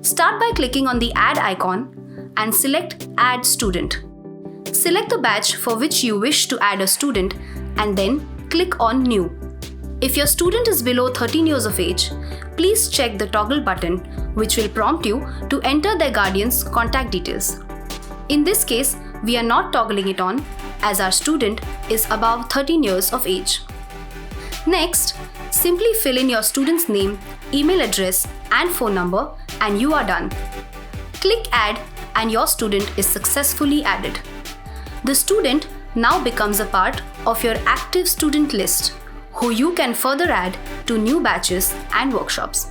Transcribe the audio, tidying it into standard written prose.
Start by clicking on the Add icon and select Add Student. Select the batch for which you wish to add a student and then click on New. If your student is below 13 years of age, please check the toggle button which will prompt you to enter their guardian's contact details. In this case, we are not toggling it on as our student is above 13 years of age. Next, simply fill in your student's name, email address and phone number and you are done. Click Add and your student is successfully added. The student now becomes a part of your active student list, who you can further add to new batches and workshops.